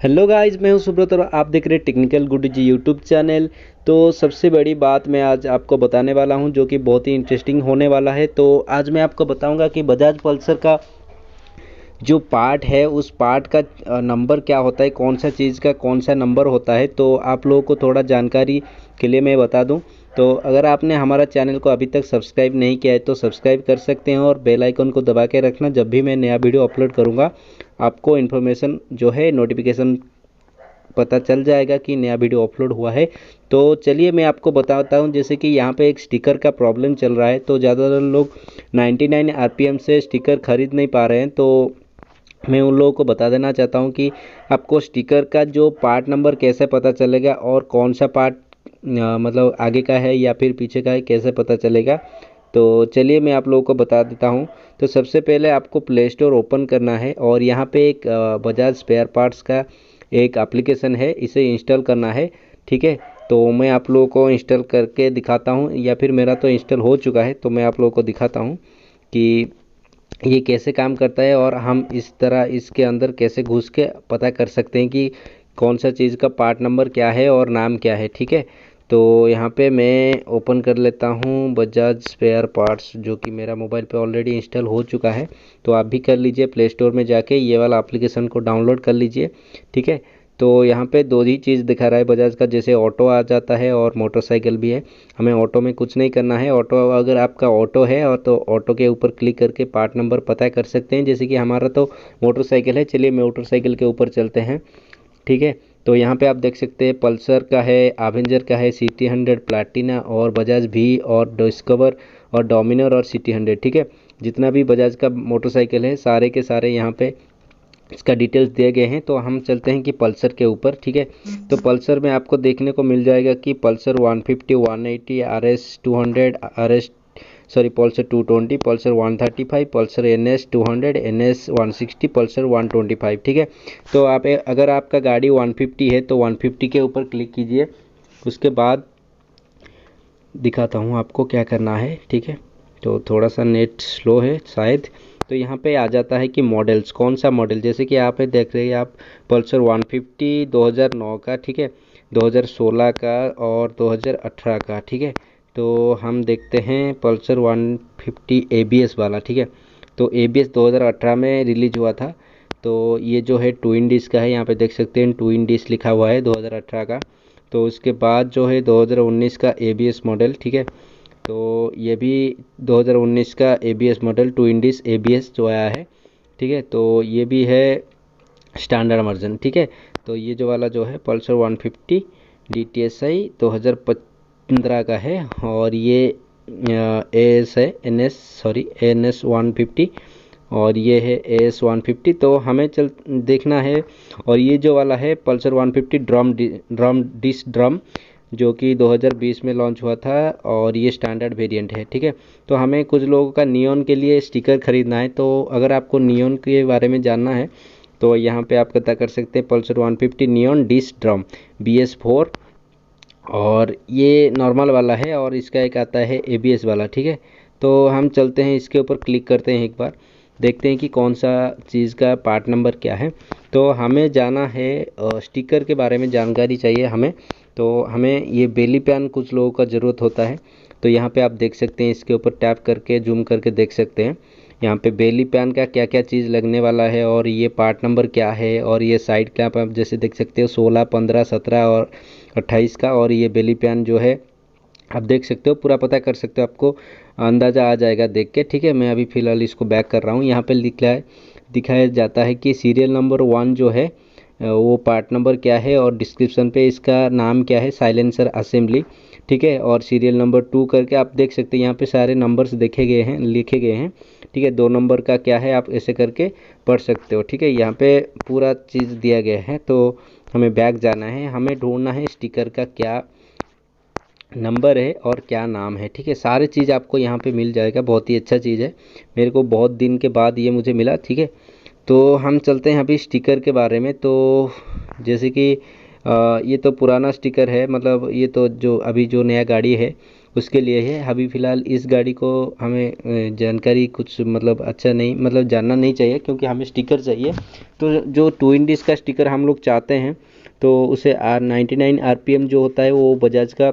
Hello guys, मैं हूं सुब्रत और आप देख रहे हैं टेक्निकल गुड जी यूट्यूब चैनल। तो सबसे बड़ी बात मैं आज आपको बताने वाला हूं जो कि बहुत ही इंटरेस्टिंग होने वाला है। तो आज मैं आपको बताऊंगा कि बजाज पल्सर का जो पार्ट है उस पार्ट का नंबर क्या होता है, कौन सा चीज़ का कौन सा नंबर होता है। तो आप लोगों को थोड़ा जानकारी के लिए मैं बता दूं। तो अगर आपने हमारा चैनल को अभी तक सब्सक्राइब नहीं किया है तो सब्सक्राइब कर सकते हैं और बेल आइकन को दबा के रखना। जब भी मैं नया वीडियो अपलोड करूंगा आपको इन्फॉर्मेशन जो है नोटिफिकेशन पता चल जाएगा कि नया वीडियो अपलोड हुआ है। तो चलिए मैं आपको बताता हूं। जैसे कि यहाँ पे एक स्टिकर का प्रॉब्लम चल रहा है, तो ज़्यादातर लोग 99 आरपीएम से स्टिकर खरीद नहीं पा रहे हैं। तो मैं उन लोगों को बता देना चाहता हूं कि आपको स्टिकर का जो पार्ट नंबर कैसे पता चलेगा और कौन सा पार्ट मतलब आगे का है या फिर पीछे का है, कैसे पता चलेगा। तो चलिए मैं आप लोगों को बता देता हूं। तो सबसे पहले आपको प्ले स्टोर ओपन करना है और यहाँ पे एक बजाज स्पेयर पार्ट्स का एक एप्लीकेशन है, इसे इंस्टॉल करना है। ठीक है, तो मैं आप लोगों को इंस्टॉल करके दिखाता हूँ, या फिर मेरा तो इंस्टॉल हो चुका है तो मैं आप लोगों को दिखाता हूँ कि ये कैसे काम करता है और हम इस तरह इसके अंदर कैसे घुस के पता कर सकते हैं कि कौन सा चीज़ का पार्ट नंबर क्या है और नाम क्या है। ठीक है, तो यहाँ पे मैं ओपन कर लेता हूँ बजाज स्पेयर पार्ट्स, जो कि मेरा मोबाइल पे ऑलरेडी इंस्टॉल हो चुका है। तो आप भी कर लीजिए, प्ले स्टोर में जाके ये वाला एप्लीकेशन को डाउनलोड कर लीजिए। ठीक है, तो यहाँ पे दो ही चीज़ दिखा रहा है बजाज का, जैसे ऑटो आ जाता है और मोटरसाइकिल भी है। हमें ऑटो में कुछ नहीं करना है। ऑटो अगर आपका ऑटो है और तो ऑटो के ऊपर क्लिक करके पार्ट नंबर पता कर सकते हैं। जैसे कि हमारा तो मोटरसाइकिल है, चलिए मोटरसाइकिल के ऊपर चलते हैं। ठीक है, तो यहाँ पे आप देख सकते हैं पल्सर का है, एवेंजर का है, सिटी 100 प्लैटिना और बजाज भी और डिस्कवर और डोमिनर और सिटी 100। ठीक है, जितना भी बजाज का मोटरसाइकिल है सारे के सारे यहाँ पे इसका डिटेल्स दिए गए हैं। तो हम चलते हैं कि पल्सर के ऊपर। ठीक है, तो पल्सर में आपको देखने को मिल जाएगा कि Pulsar 150, 180, R S 200, R S sorry Pulsar 220, Pulsar 135, Pulsar N S 200, N S 160, Pulsar 125। ठीक है, तो आप अगर आपका गाड़ी 150 है तो 150 के ऊपर क्लिक कीजिए। उसके बाद दिखाता हूँ आपको क्या करना है। ठीक है, तो थोड़ा सा नेट स्लो है शायद। तो यहाँ पे आ जाता है कि मॉडल्स, कौन सा मॉडल, जैसे कि आप देख रहे हैं आप पल्सर 150 2009 का, ठीक है, 2016 का और 2018 का। ठीक है, तो हम देखते हैं पल्सर 150 एबीएस वाला। ठीक है, तो एबीएस 2018 में रिलीज हुआ था। तो ये जो है ट्विन डिस्क का है, यहाँ पे देख सकते हैं ट्विन डिस्क लिखा हुआ है 2018 का। तो उसके बाद जो है 2019 का एबीएस मॉडल। ठीक है, तो ये भी 2019 का ABS model twin disc ABS जो आया है। ठीक है, तो ये भी है स्टैंडर्ड वर्जन। ठीक है, तो ये जो वाला जो है पल्सर 150 DTSI 2015 का है और ये एस है एन एस 150 और ये है एस 150। तो हमें चल देखना है। और ये जो वाला है पल्सर 150 ड्रम जो कि 2020 में लॉन्च हुआ था और ये स्टैंडर्ड वेरिएंट है। ठीक है, तो हमें कुछ लोगों का नियॉन के लिए स्टिकर खरीदना है। तो अगर आपको नियॉन के बारे में जानना है तो यहाँ पे आप पता कर सकते हैं Pulsar 150 neon disc drum BS4। और ये नॉर्मल वाला है और इसका एक आता है एबीएस वाला। ठीक है, तो हम चलते हैं इसके ऊपर क्लिक करते हैं, एक बार देखते हैं कि कौन सा चीज़ का पार्ट नंबर क्या है। तो हमें जाना है स्टिकर के बारे में जानकारी चाहिए हमें। तो हमें ये बेली पैन कुछ लोगों का ज़रूरत होता है। तो यहाँ पे आप देख सकते हैं, इसके ऊपर टैप करके जूम करके देख सकते हैं यहाँ पे बेली पैन का क्या क्या चीज़ लगने वाला है और ये पार्ट नंबर क्या है। और ये साइड क्लैंप आप जैसे देख सकते हो 16, 15, 17 और 28 का। और ये बेली पैन जो है आप देख सकते हो, पूरा पता कर सकते हो, आपको अंदाज़ा आ जाएगा देख के। ठीक है, मैं अभी फ़िलहाल इसको बैक कर रहा हूँ। यहाँ पे दिखाया जाता है कि सीरियल नंबर 1 जो है वो पार्ट नंबर क्या है और डिस्क्रिप्शन पे इसका नाम क्या है, साइलेंसर असेंबली। ठीक है, और सीरियल नंबर 2 करके आप देख सकते हैं यहाँ पे सारे नंबर्स देखे गए हैं, लिखे गए हैं। ठीक है, 2 नंबर का क्या है आप ऐसे करके पढ़ सकते हो। ठीक है, यहाँ पे पूरा चीज़ दिया गया है। तो हमें बैक जाना है, हमें ढूंढना है स्टिकर का क्या नंबर है और क्या नाम है। ठीक है, सारी चीज़ आपको यहाँ पे मिल जाएगा, बहुत ही अच्छा चीज़ है। मेरे को बहुत दिन के बाद ये मुझे मिला। ठीक है, तो हम चलते हैं अभी स्टिकर के बारे में। तो जैसे कि ये तो पुराना स्टिकर है, मतलब ये तो जो अभी जो नया गाड़ी है उसके लिए है। अभी फ़िलहाल इस गाड़ी को हमें जानकारी कुछ मतलब अच्छा नहीं मतलब जानना नहीं चाहिए, क्योंकि हमें स्टिकर चाहिए। तो जो टू इन डिस्क का स्टिकर हम लोग चाहते हैं, तो उसे R99 RPM जो होता है वो बजाज का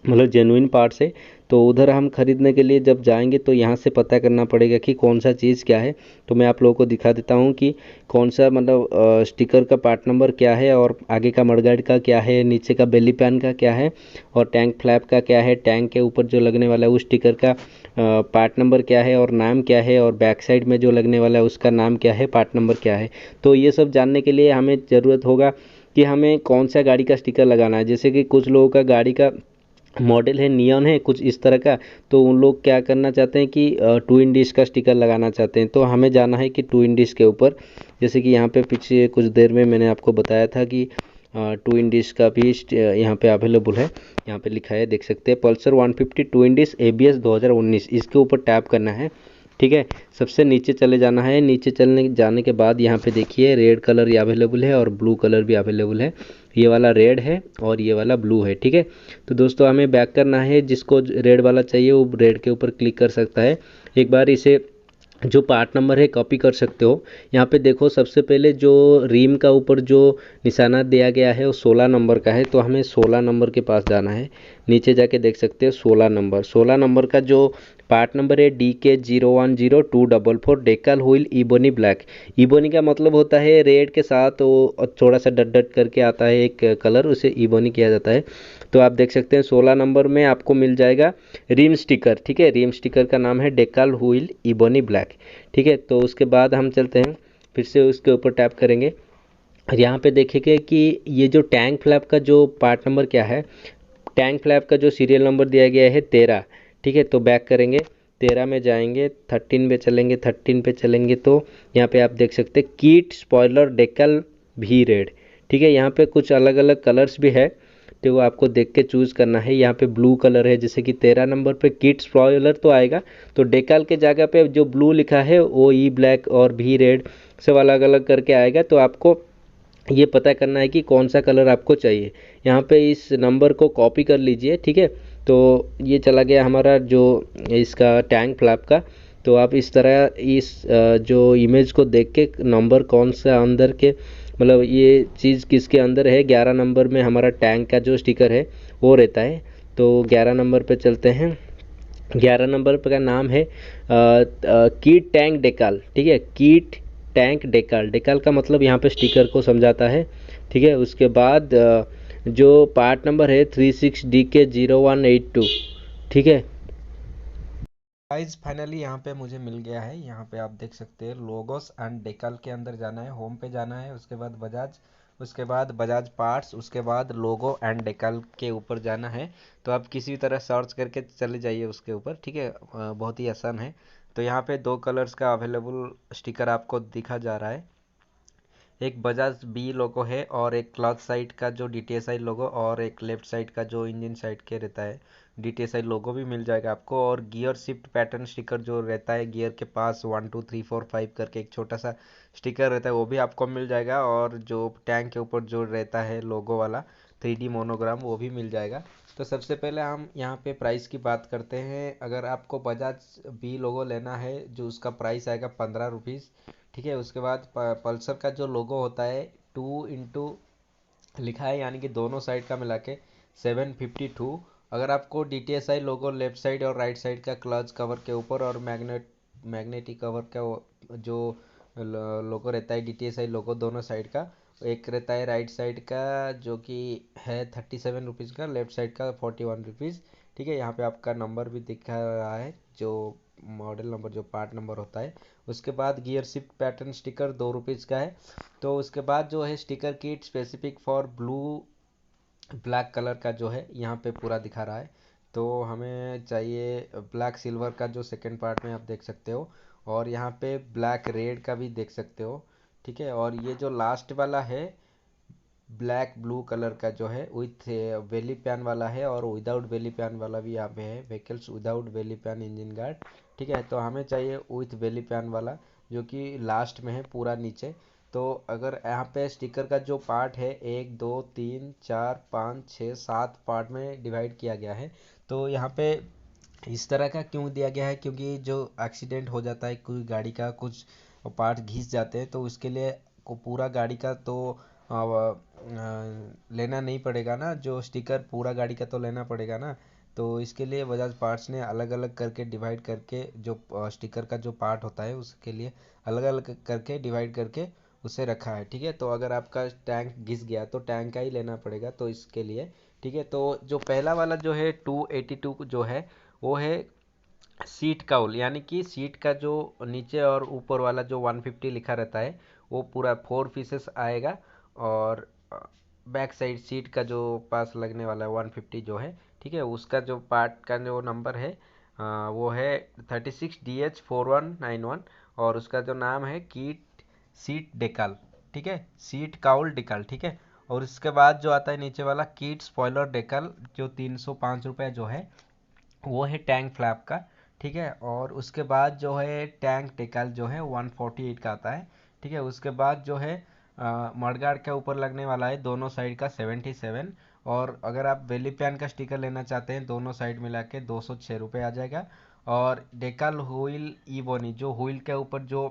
मतलब जेनुइन पार्ट्स है। तो उधर हम खरीदने के लिए जब जाएंगे तो यहाँ से पता करना पड़ेगा कि कौन सा चीज़ क्या है। तो मैं आप लोगों को दिखा देता हूँ कि कौन सा मतलब स्टिकर का पार्ट नंबर क्या है, और आगे का मडगार्ड का क्या है, नीचे का बेली पैन का क्या है, और टैंक फ्लैप का क्या है, टैंक के ऊपर जो लगने वाला है उस स्टिकर का पार्ट नंबर क्या है और नाम क्या है, और बैक साइड में जो लगने वाला है उसका नाम क्या है, पार्ट नंबर क्या है। तो ये सब जानने के लिए हमें ज़रूरत होगा कि हमें कौन सा गाड़ी का स्टिकर लगाना है। जैसे कि कुछ लोगों का गाड़ी का मॉडल है नियॉन है कुछ इस तरह का, तो उन लोग क्या करना चाहते हैं कि टू इन डिस्क का स्टिकर लगाना चाहते हैं। तो हमें जाना है कि टू इन डिस्क के ऊपर, जैसे कि यहाँ पे पीछे कुछ देर में मैंने आपको बताया था कि टू इन डिस्क का भी यहाँ पे अवेलेबल है। यहाँ पे लिखा है, देख सकते हैं, Pulsar 150 two in disc ABS 2019, इसके ऊपर टैप करना है। ठीक है, सबसे नीचे चले जाना है। नीचे चलने जाने के बाद यहाँ पे देखिए रेड कलर ये अवेलेबल है और ब्लू कलर भी अवेलेबल है। ये वाला रेड है और ये वाला ब्लू है। ठीक है, तो दोस्तों हमें बैक करना है। जिसको रेड वाला चाहिए वो रेड के ऊपर क्लिक कर सकता है। एक बार इसे जो पार्ट नंबर है कॉपी कर सकते हो। यहाँ पे देखो सबसे पहले जो रिम का ऊपर जो निशाना दिया गया है वो 16 नंबर का है, तो हमें 16 नंबर के पास जाना है। नीचे जाके देख सकते हो 16 नंबर का जो पार्ट नंबर है DK010244 decal wheel ebony black. Ebony का मतलब होता है रेड के साथ वो थोड़ा सा डट डट करके आता है एक कलर, उसे इबोनी किया जाता है। तो आप देख सकते हैं 16 नंबर में आपको मिल जाएगा रिम स्टिकर। ठीक है, रिम स्टिकर का नाम है डेकल व्हील इबोनी ब्लैक। ठीक है, तो उसके बाद हम चलते हैं, फिर से उसके ऊपर टैप करेंगे। और यहाँ पे देखेंगे कि ये जो टैंक फ्लैप का जो पार्ट नंबर क्या है, टैंक फ्लैप का जो सीरियल नंबर दिया गया है 13। ठीक है, तो बैक करेंगे, 13 में जाएंगे, 13 पे चलेंगे, 13 पे चलेंगे तो यहाँ पे आप देख सकते हैं कीट स्पॉयलर डेकल भी रेड। ठीक है, यहाँ पे कुछ अलग अलग कलर्स भी है, तो वो आपको देख के चूज़ करना है। यहाँ पे ब्लू कलर है, जैसे कि 13 नंबर पे किड स्पॉयलर तो आएगा, तो डेकल के जगह पे जो ब्लू लिखा है वो ई ब्लैक और भी रेड सब अलग अलग करके आएगा। तो आपको ये पता करना है कि कौन सा कलर आपको चाहिए। यहाँ पे इस नंबर को कॉपी कर लीजिए। ठीक है, तो ये चला गया हमारा जो इसका टैंक फ्लैप का। तो आप इस तरह इस जो इमेज को देख के नंबर कौन सा अंदर के मतलब ये चीज़ किसके अंदर है, 11 नंबर में हमारा टैंक का जो स्टिकर है वो रहता है। तो 11 नंबर पे चलते हैं। 11 नंबर का नाम है कीट टैंक डेकाल। ठीक है, कीट टैंक डेकाल, डेकाल का मतलब यहाँ पे स्टिकर को समझाता है। ठीक है, उसके बाद जो पार्ट नंबर है 36DK0182। ठीक है गाइज, फाइनली यहाँ पे मुझे मिल गया है। यहाँ पे आप देख सकते हैं लोगोस एंड डेकल के अंदर जाना है, होम पे जाना है, उसके बाद बजाज, उसके बाद बजाज पार्ट्स, उसके बाद लोगो एंड डेकल के ऊपर जाना है। तो आप किसी भी तरह सर्च करके चले जाइए उसके ऊपर। ठीक है, बहुत ही आसान है। तो यहाँ पे दो कलर्स का अवेलेबल स्टिकर आपको दिखा जा रहा है। एक बजाज बी लोगो है और एक क्लॉथ साइड का जो DTSI लोगो, और एक लेफ्ट साइड का जो इंजन साइड के रहता है DTSI लोगो भी मिल जाएगा आपको। और गियर शिफ्ट पैटर्न स्टिकर जो रहता है गियर के पास 1 2 3 4 5 करके एक छोटा सा स्टिकर रहता है वो भी आपको मिल जाएगा। और जो टैंक के ऊपर जो रहता है लोगो वाला 3D मोनोग्राम वो भी मिल जाएगा। तो सबसे पहले हम यहाँ पे प्राइस की बात करते हैं। अगर आपको बजाज बी लोगो लेना है जो उसका प्राइस आएगा 15 रुपीज़। ठीक है, उसके बाद पल्सर का जो लोगो होता है 2 इंटू लिखा है, यानी कि दोनों साइड का मिला के 752। अगर आपको DTSI लोगो लेफ्ट साइड और राइट साइड का क्लच कवर के ऊपर और मैग्नेटिक कवर का जो लोगो रहता है DTSI लोगो दोनों साइड का, एक रहता है राइट साइड का जो कि है 37 रुपीज़ का, लेफ्ट साइड का 41 रुपीज़। ठीक है, यहाँ पे आपका नंबर भी दिखा रहा है जो मॉडल नंबर जो पार्ट नंबर होता है। उसके बाद gear shift pattern sticker 2 rupees का है। तो उसके बाद जो है sticker kit specific for blue black colour का जो है यहाँ पे पूरा दिखा रहा है। तो हमें चाहिए ब्लैक सिल्वर का जो सेकंड पार्ट में आप देख सकते हो, और यहाँ पे ब्लैक रेड का भी देख सकते हो। ठीक है, और ये जो लास्ट वाला है ब्लैक ब्लू कलर का जो है विथ वेली पैन वाला है, और विदाउट वेली पैन वाला भी यहाँ पे है, व्हीकल्स विदाउट वेली पैन इंजन गार्ड। ठीक है, तो हमें चाहिए विथ वेली पैन वाला जो कि लास्ट में है पूरा नीचे। तो अगर यहाँ पे स्टिकर का जो पार्ट है 1 2 3 4 5 6 7 पार्ट में डिवाइड किया गया है। तो यहाँ पे इस तरह का क्यों दिया गया है, क्योंकि जो एक्सीडेंट हो जाता है, कोई गाड़ी का कुछ पार्ट घिस जाते हैं, तो उसके लिए को पूरा गाड़ी का तो लेना नहीं पड़ेगा ना, जो स्टिकर पूरा गाड़ी का तो लेना पड़ेगा ना। तो इसके लिए बजाज पार्ट्स ने अलग अलग करके डिवाइड करके जो स्टिकर का जो पार्ट होता है उसके लिए अलग अलग करके डिवाइड करके उसे रखा है। ठीक है, तो अगर आपका टैंक घिस गया तो टैंक का ही लेना पड़ेगा, तो इसके लिए। ठीक है, तो जो पहला वाला जो है 282 जो है वो है सीट काउल, यानी कि सीट का जो नीचे और ऊपर वाला जो 150 लिखा रहता है वो पूरा 4 पीसेस आएगा। और बैक साइड सीट का जो पास लगने वाला है 150 जो है, ठीक है, उसका जो पार्ट का जो नंबर है वो है 36DH4191। और उसका जो नाम है कीट सीट डेकाल। ठीक है, सीट काउल डेकाल। ठीक है, और इसके बाद जो आता है नीचे वाला कीट स्पॉइलर डेकाल, जो 305 रुपये जो है वो है टैंक फ्लैप का। ठीक है, और उसके बाद जो है टैंक डेकाल जो है 148 का आता है। ठीक है, उसके बाद जो है मडगार्ड के ऊपर लगने वाला है दोनों साइड का 77। और अगर आप बेली पैन का स्टिकर लेना चाहते हैं दोनों साइड मिला के 206 रुपये आ जाएगा। और डेकाल व्हील ईबोनी, जो व्हील के ऊपर जो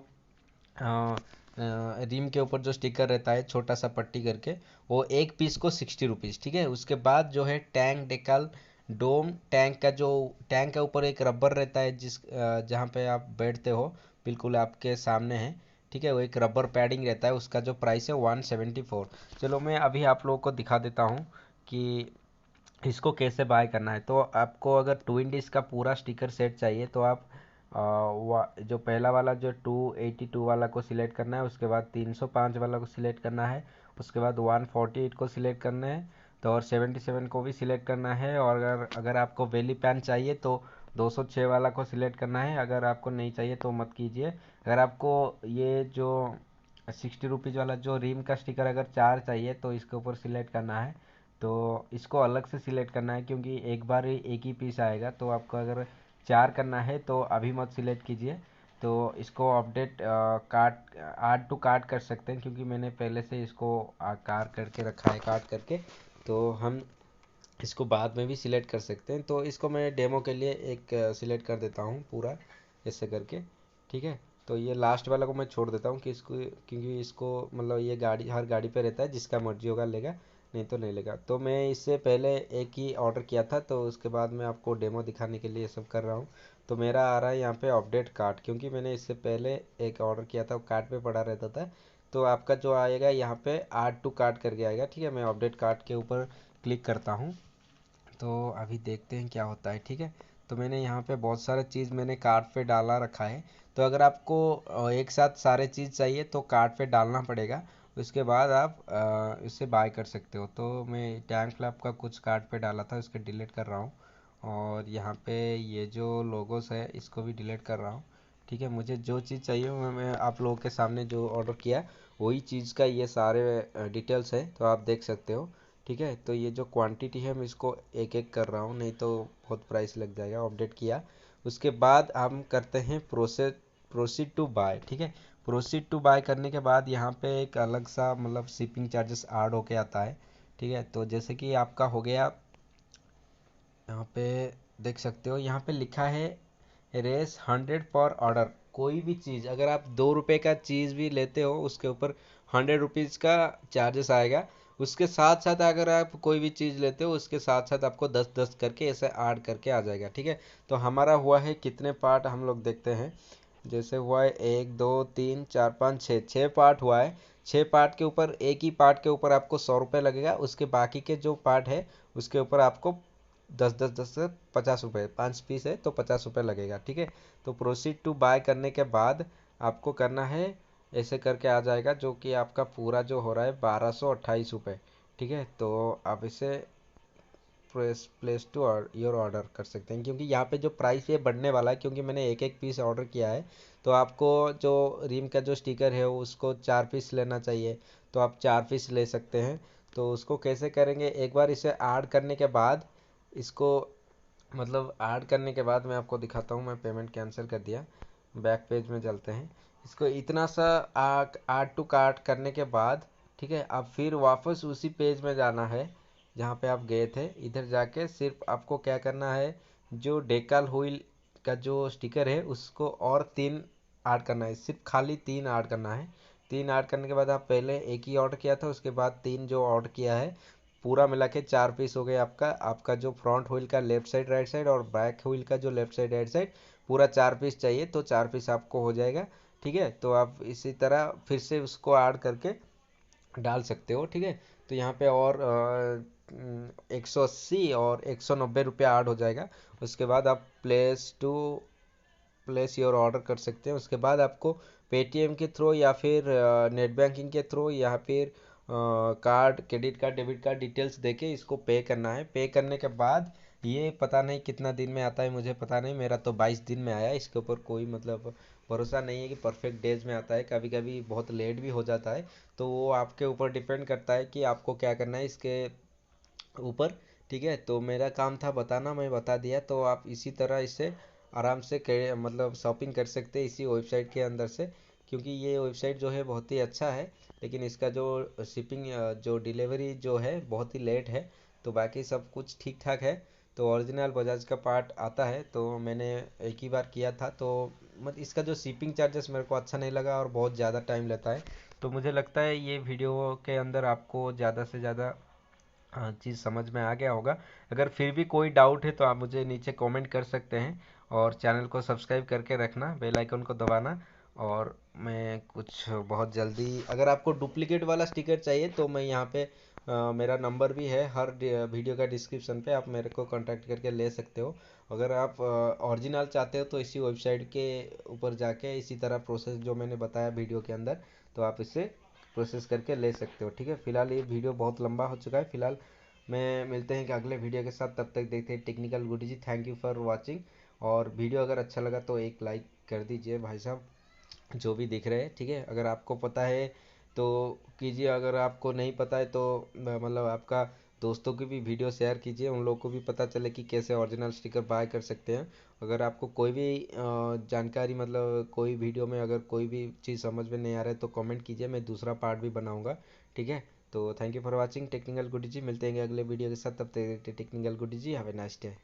रिम के ऊपर जो स्टिकर रहता है छोटा सा पट्टी करके, वो एक पीस को 60 रुपीज़। ठीक है, उसके बाद जो है टैंक डेकाल डोम, टैंक का जो टैंक के ऊपर एक रबर रहता है जिस जहाँ पे आप बैठते हो, बिल्कुल आपके सामने है। ठीक है, वो एक रबर पैडिंग रहता है, उसका जो प्राइस है 174। चलो मैं अभी आप लोगों को दिखा देता हूँ कि इसको कैसे बाय करना है। तो आपको अगर ट्विन डिस्क का पूरा स्टिकर सेट चाहिए तो आप जो पहला वाला जो 282 वाला को सिलेक्ट करना है, उसके बाद 305 वाला को सिलेक्ट करना है, उसके बाद 148 को सिलेक्ट करना है, तो और 77 को भी सिलेक्ट करना है। और अगर अगर आपको वेली पैन चाहिए तो 206 वाला को सिलेक्ट करना है। अगर आपको नहीं चाहिए तो मत कीजिए। अगर आपको ये जो 60 रुपीज़ वाला जो रिम का स्टिकर अगर 4 चाहिए तो इसके ऊपर सिलेक्ट करना है। तो इसको अलग से सिलेक्ट करना है, क्योंकि एक बार ही एक ही पीस आएगा। तो आपको अगर 4 करना है तो अभी मत सिलेक्ट कीजिए। तो इसको अपडेट काट ऐड टू कार्ट कर सकते हैं, क्योंकि मैंने पहले से इसको कार करके रखा है काट करके। तो हम इसको बाद में भी सिलेक्ट कर सकते हैं। तो इसको मैं डेमो के लिए एक सिलेक्ट कर देता हूँ पूरा ऐसे करके। ठीक है, तो ये लास्ट वाला को मैं छोड़ देता हूँ कि इसको, क्योंकि इसको मतलब ये गाड़ी हर गाड़ी पे रहता है, जिसका मर्जी होगा लेगा, नहीं तो नहीं लेगा। तो मैं इससे पहले एक ही ऑर्डर किया था, तो उसके बाद मैं आपको डेमो दिखाने के लिए ये सब कर रहा हूँ। तो मेरा आ रहा है यहाँ पे अपडेट कार्ट, क्योंकि मैंने इससे पहले एक ऑर्डर किया था वो कार्ट पे पड़ा रहता था। तो आपका जो आएगा यहाँ पे ऐड टू कार्ट करके आएगा। ठीक है, मैं अपडेट कार्ट के ऊपर क्लिक करता हूँ। तो अभी देखते हैं क्या होता है। ठीक है, तो मैंने यहाँ पे बहुत सारा चीज़ मैंने कार्ट पे डाला रखा है। तो अगर आपको एक साथ सारे चीज़ चाहिए तो कार्ट पे डालना पड़ेगा, उसके बाद आप इससे बाय कर सकते हो। तो मैं टैंक फ्लैप का कुछ कार्ट पे डाला था, इसको डिलीट कर रहा हूँ। और यहाँ पे ये जो लोगोस है इसको भी डिलीट कर रहा हूँ। ठीक है, मुझे जो चीज़ चाहिए मैं आप लोगों के सामने जो ऑर्डर किया वही चीज़ का ये सारे डिटेल्स है, तो आप देख सकते हो। ठीक है, तो ये जो क्वांटिटी है मैं इसको एक एक कर रहा हूँ, नहीं तो बहुत प्राइस लग जाएगा। अपडेट किया, उसके बाद हम करते हैं प्रोसीड टू बाय। ठीक है, प्रोसीड टू बाय करने के बाद यहाँ पे एक अलग सा मतलब शिपिंग चार्जेस ऐड होके आता है। ठीक है, तो जैसे कि आपका हो गया, यहाँ पे देख सकते हो, यहाँ पे लिखा है रेस 100 पर ऑर्डर। कोई भी चीज़ अगर आप 2 रुपये का चीज़ भी लेते हो उसके ऊपर 100 रुपीज़ का चार्जेस आएगा। उसके साथ साथ अगर आप कोई भी चीज़ लेते हो उसके साथ साथ आपको 10-10 करके ऐसे ऐड करके आ जाएगा। ठीक है, तो हमारा हुआ है कितने पार्ट हम लोग देखते हैं। जैसे हुआ है 1 2 3 4 5 6, 6 पार्ट हुआ है। 6 पार्ट के ऊपर एक ही पार्ट के ऊपर आपको 100 रुपये लगेगा, उसके बाकी के जो पार्ट है उसके ऊपर आपको 10 10 10 से 50 रुपये, 5 पीस है तो 50 रुपये लगेगा। ठीक है, तो प्रोसीड टू बाय करने के बाद आपको करना है ऐसे करके आ जाएगा, जो कि आपका पूरा जो हो रहा है 1228 रुपये। ठीक है, तो आप इसे प्लेस टू योर ऑर्डर कर सकते हैं, क्योंकि यहाँ पे जो प्राइस ये बढ़ने वाला है, क्योंकि मैंने एक एक पीस ऑर्डर किया है। तो आपको जो रिम का जो स्टिकर है उसको 4 पीस लेना चाहिए, तो आप 4 पीस ले सकते हैं। तो उसको कैसे करेंगे, एक बार इसे ऐड करने के बाद इसको मतलब ऐड करने के बाद मैं आपको दिखाता हूँ। मैं पेमेंट कैंसिल कर दिया, बैक पेज में चलते हैं। इसको इतना सा ऐड टू कार्ट करने के बाद, ठीक है, अब फिर वापस उसी पेज में जाना है। जहाँ पे आप गए थे, इधर जाके सिर्फ आपको क्या करना है, जो डेकाल व्हील का जो स्टिकर है उसको और 3 ऐड करना है, सिर्फ खाली 3 ऐड करना है। 3 ऐड करने के बाद आप पहले एक ही ऑर्डर किया था, उसके बाद 3 जो ऑर्डर किया है, पूरा मिला के 4 पीस हो गए आपका। आपका जो फ्रंट व्हील का लेफ्ट साइड राइट साइड और बैक व्हील का जो लेफ्ट साइड राइट साइड पूरा 4 पीस चाहिए, तो 4 पीस आपको हो जाएगा। ठीक है, तो आप इसी तरह फिर से उसको ऐड करके डाल सकते हो। ठीक है, तो यहाँ पे और 180 और 190 रुपया ऐड हो जाएगा। उसके बाद आप प्लेस योर ऑर्डर कर सकते हैं। उसके बाद आपको पेटीएम के थ्रू या फिर नेट बैंकिंग के थ्रू या फिर card, credit card, debit card details देके इसको पे करना है। पे करने के बाद ये पता नहीं कितना दिन में आता है, मुझे पता नहीं, मेरा तो 22 दिन में आया। इसके ऊपर कोई मतलब भरोसा नहीं है कि परफेक्ट डेज में आता है, कभी कभी बहुत लेट भी हो जाता है। तो वो आपके ऊपर डिपेंड करता है कि आपको क्या करना है इसके ऊपर। ठीक है, तो मेरा काम था बताना, मैं बता दिया। तो आप इसी तरह इससे आराम से मतलब शॉपिंग कर सकते हैं इसी वेबसाइट के अंदर से, क्योंकि ये वेबसाइट जो है बहुत ही अच्छा है। लेकिन इसका जो शिपिंग, जो डिलीवरी जो है बहुत ही लेट है। तो बाकी सब कुछ ठीक ठाक है। तो ओरिजिनल बजाज का पार्ट आता है, तो मैंने एक ही बार किया था। तो मत इसका जो शिपिंग चार्जेस मेरे को अच्छा नहीं लगा और बहुत ज़्यादा टाइम लेता है। तो मुझे लगता है ये वीडियो के अंदर आपको ज़्यादा से ज़्यादा हाँ चीज़ समझ में आ गया होगा। अगर फिर भी कोई डाउट है तो आप मुझे नीचे कमेंट कर सकते हैं, और चैनल को सब्सक्राइब करके रखना, बेल आइकन को दबाना। और मैं कुछ बहुत जल्दी, अगर आपको डुप्लीकेट वाला स्टिकर चाहिए तो मैं यहाँ पे मेरा नंबर भी है हर वीडियो का डिस्क्रिप्शन पे, आप मेरे को कांटेक्ट करके ले सकते हो। अगर आप ओरिजिनल चाहते हो तो इसी वेबसाइट के ऊपर जाके इसी तरह प्रोसेस जो मैंने बताया वीडियो के अंदर, तो आप इससे प्रोसेस करके ले सकते हो। ठीक है, फिलहाल ये वीडियो बहुत लंबा हो चुका है। फिलहाल मैं मिलते हैं कि अगले वीडियो के साथ, तब तक देखते हैं टेक्निकल गुडी जी। Thank you for watching. और वीडियो अगर अच्छा लगा तो एक लाइक कर दीजिए भाई साहब, जो भी दिख रहे हैं। ठीक है, अगर आपको पता है तो कीजिए, अगर आपको नहीं पता है तो मतलब आपका दोस्तों की भी वीडियो शेयर कीजिए, उन लोगों को भी पता चले कि कैसे ओरिजिनल स्टिकर बाय कर सकते हैं। अगर आपको कोई भी जानकारी, मतलब कोई वीडियो में अगर कोई भी चीज़ समझ में नहीं आ रहा है तो कमेंट कीजिए, मैं दूसरा पार्ट भी बनाऊंगा। ठीक है, तो thank you for watching technical गुडी जी। मिलते हैं अगले वीडियो के साथ, तब तक टेक्निकल गुडी जी, हैव ए नाइस डे।